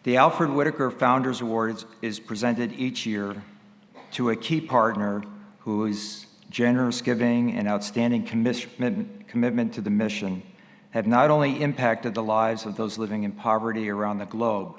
The Alfred Whittaker Founders Award is presented each year to a key partner whose generous giving and outstanding commitment to the mission have not only impacted the lives of those living in poverty around the globe,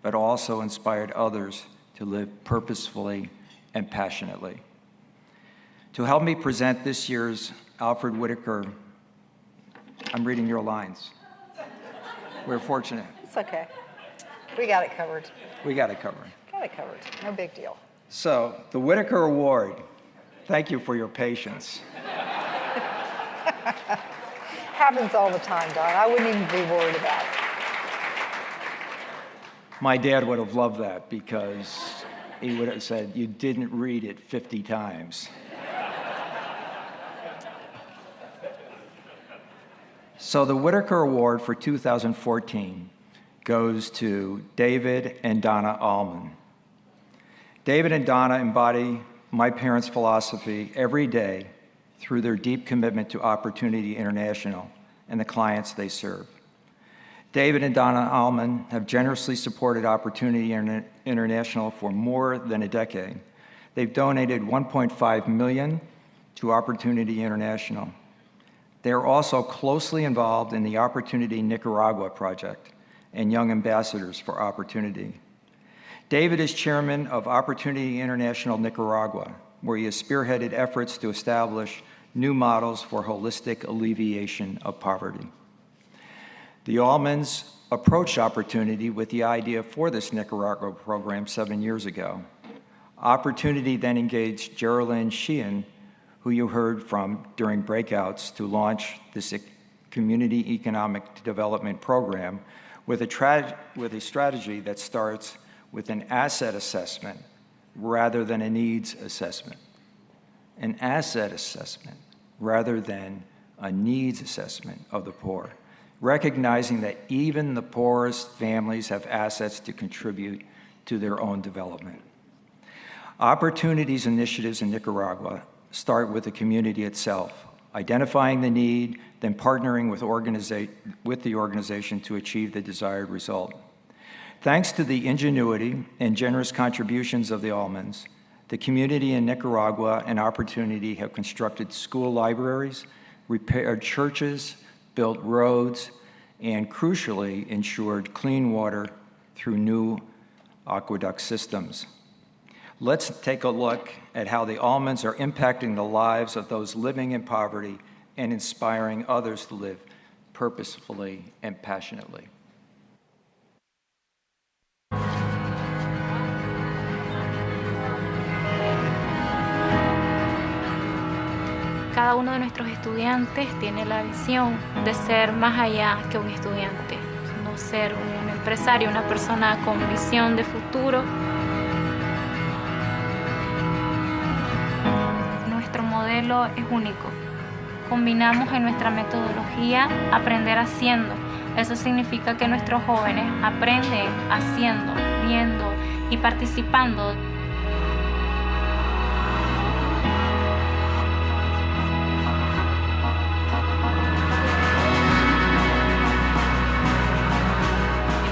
but also inspired others to live purposefully and passionately. To help me present this year's Alfred Whittaker, I'm reading your lines. We're fortunate. It's okay. We got it covered. We got it covered. Got it covered. No big deal. So, the Whittaker Award, thank you for your patience. Happens all the time, Don. I wouldn't even be worried about it. My dad would have loved that because he would have said, you didn't read it 50 times. So the Whittaker Award for 2014 goes to David and Donna Allman. David and Donna embody my parents' philosophy every day through their deep commitment to Opportunity International and the clients they serve. David and Donna Allman have generously supported Opportunity International for more than a decade. They've donated $1.5 million to Opportunity International. They are also closely involved in the Opportunity Nicaragua project and Young Ambassadors for Opportunity. David is chairman of Opportunity International Nicaragua, where he has spearheaded efforts to establish new models for holistic alleviation of poverty. The Allmans approached Opportunity with the idea for this Nicaragua program 7 years ago. Opportunity then engaged Geraldine Sheehan, who you heard from during breakouts, to launch this community economic development program with a strategy that starts with an asset assessment rather than a needs assessment. An asset assessment rather than a needs assessment of the poor, recognizing that even the poorest families have assets to contribute to their own development. Opportunities initiatives in Nicaragua start with the community itself, identifying the need, then partnering with the organization to achieve the desired result. Thanks to the ingenuity and generous contributions of the Allmans, the community in Nicaragua and Opportunity have constructed school libraries, repaired churches, built roads, and crucially ensured clean water through new aqueduct systems. Let's take a look at how the Allmans are impacting the lives of those living in poverty and inspiring others to live purposefully and passionately. Cada uno de nuestros estudiantes tiene la visión de ser más allá que un estudiante, no ser un empresario, una persona con visión de futuro. Nuestro modelo es único. Combinamos en nuestra metodología aprender haciendo. Eso significa que nuestros jóvenes aprenden haciendo, viendo y participando.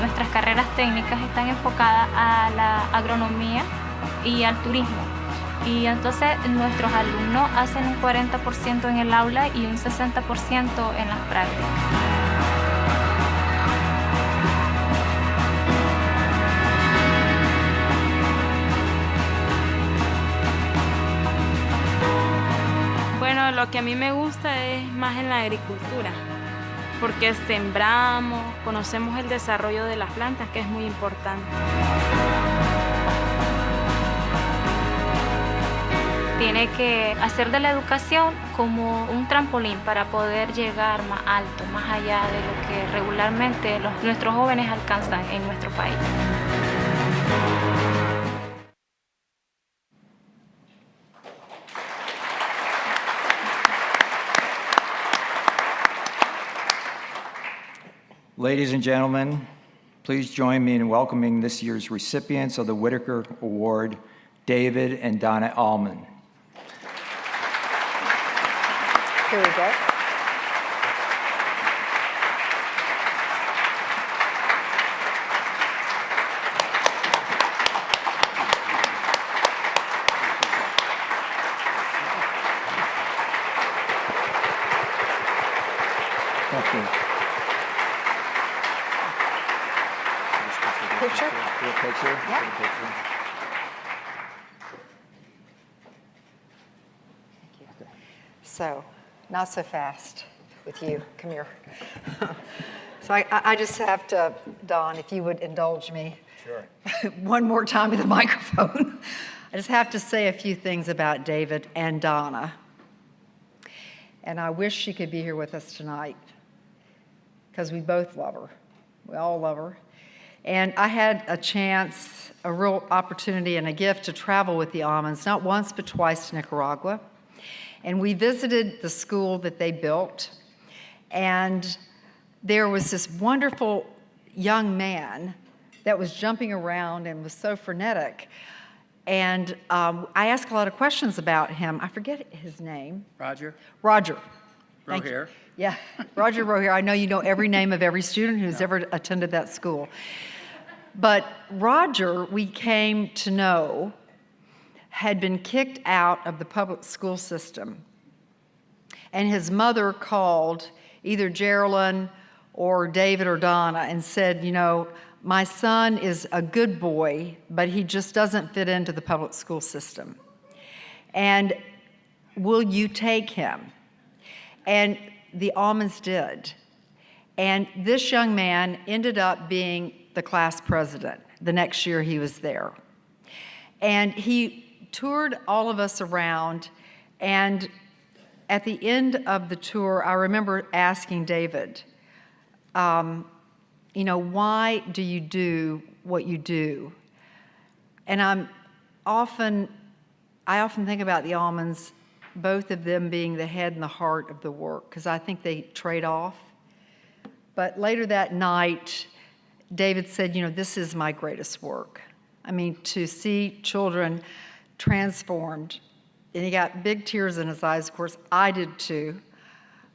Nuestras carreras técnicas están enfocadas a la agronomía y al turismo. Y entonces nuestros alumnos hacen un 40% en el aula y un 60% en las prácticas. Bueno, lo que a mí me gusta es más en la agricultura, porque sembramos, conocemos el desarrollo de las plantas, que es muy importante. Tiene que hacer de la educación como un trampolín para poder llegar más alto, más allá de lo que regularmente nuestros jóvenes alcanzan en nuestro país. Ladies and gentlemen, please join me in welcoming this year's recipients of the Whittaker Award, David and Donna Allman. Here we go. Do a picture? Yeah. Do a picture. So, not so fast with you. Come here. So I just have to, Don, if you would indulge me. Sure. One more time with the microphone. I just have to say a few things about David and Donna. And I wish she could be here with us tonight because we both love her. We all love her. And I had a chance, a real opportunity and a gift to travel with the Almonds, not once but twice to Nicaragua. And we visited the school that they built. And there was this wonderful young man that was jumping around and was so frenetic. And I asked a lot of questions about him. I forget his name. Roger. Roger. Thank you. Roher. Yeah, Roger Roher. I know you know every name of every student who's ever attended that school. But Roger, we came to know, had been kicked out of the public school system. And his mother called either Geraldine or David or Donna and said, you know, my son is a good boy, but he just doesn't fit into the public school system. And will you take him? And the Almonds did. And this young man ended up being the class president the next year he was there. And he toured all of us around, and at the end of the tour, I remember asking David, you know, why do you do what you do? And I often think about the Almonds, both of them being the head and the heart of the work, because I think they trade off. But later that night, David said, you know, this is my greatest work. I mean, to see children transformed, and he got big tears in his eyes. Of course, I did too.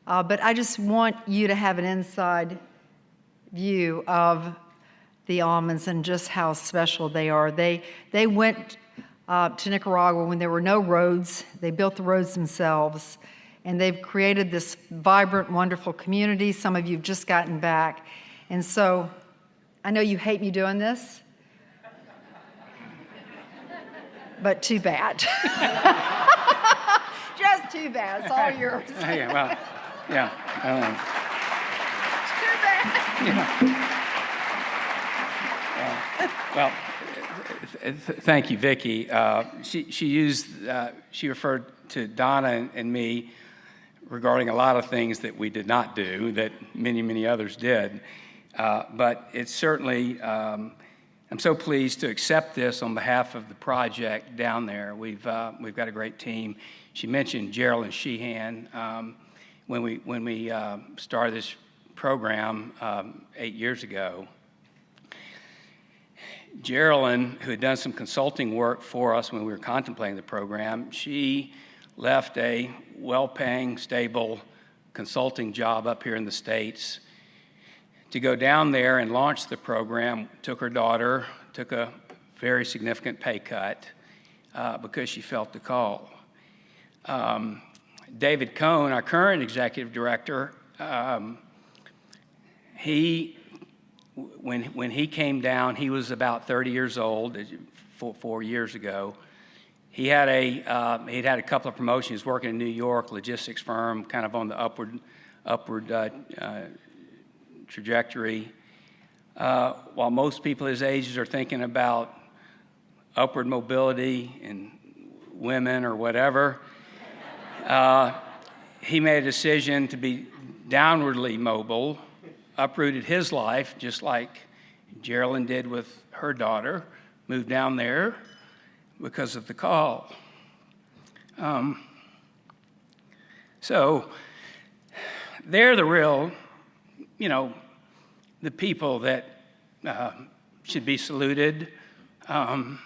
But I just want you to have an inside view of the Almonds and just how special they are. They went to Nicaragua when there were no roads. They built the roads themselves, and they've created this vibrant, wonderful community. Some of you have just gotten back. And so I know you hate me doing this, but too bad. Just too bad. It's all yours. Yeah, well, yeah. Well, thank you, Vicki. She referred to Donna and me regarding a lot of things that we did not do that many, many others did. But it's certainly, I'm so pleased to accept this on behalf of the project down there. We've got a great team. She mentioned Geraldine Sheehan. When we started this program 8 years ago, Geraldine, who had done some consulting work for us when we were contemplating the program, she left a well-paying, stable consulting job up here in the States to go down there and launch the program. Took her daughter, took a very significant pay cut because she felt the call. David Cohn, our current executive director, when he came down, he was about 30 years old, 4 years ago. He'd had a couple of promotions. He was working in New York, logistics firm, kind of on the upward trajectory. While most people his ages are thinking about upward mobility and women or whatever, he made a decision to be downwardly mobile, uprooted his life, just like Geraldine did with her daughter, moved down there because of the call. So they're the real, the people that should be saluted. When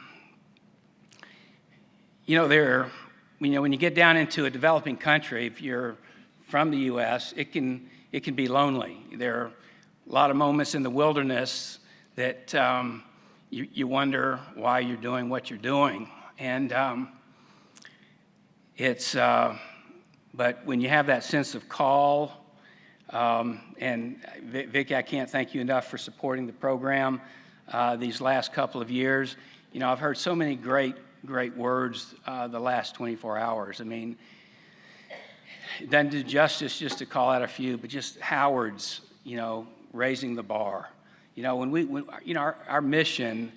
you get down into a developing country, if you're from the U.S., it can be lonely. There are a lot of moments in the wilderness that you wonder why you're doing what you're doing. And but when you have that sense of call, and Vicki, I can't thank you enough for supporting the program. these last couple of years. You know, I've heard so many great words the last 24 hours. I mean, it doesn't do justice just to call out a few, but just Howard's, you know, raising the bar. You know, our mission,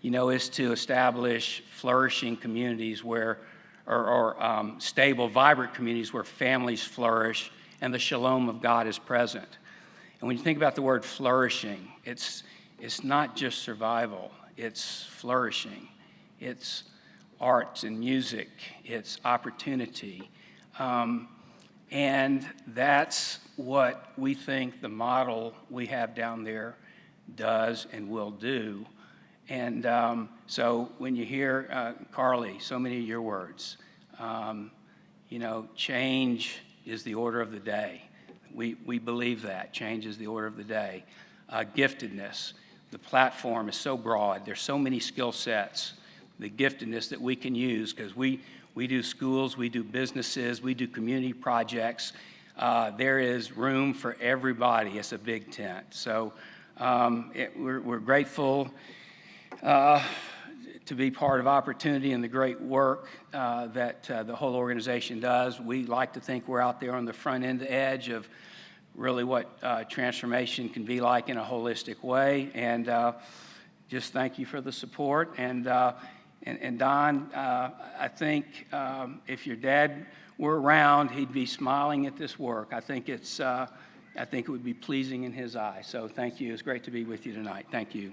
you know, is to establish flourishing communities where, or stable, vibrant communities where families flourish and the shalom of God is present. And when you think about the word flourishing, it's not just survival, it's flourishing. It's arts and music, it's opportunity. And that's what we think the model we have down there does and will do. And so when you hear, Carly, so many of your words, you know, change is the order of the day. We believe that. Change is the order of the day. Giftedness. The platform is so broad. There's so many skill sets, the giftedness that we can use, because we do schools, we do businesses, we do community projects. There is room for everybody. It's a big tent. So we're grateful to be part of Opportunity and the great work that the whole organization does. We like to think we're out there on the front end edge of really what transformation can be like in a holistic way. And just thank you for the support. And Don, I think if your dad were around, he'd be smiling at this work. I think it would be pleasing in his eyes. So thank you. It's great to be with you tonight. Thank you.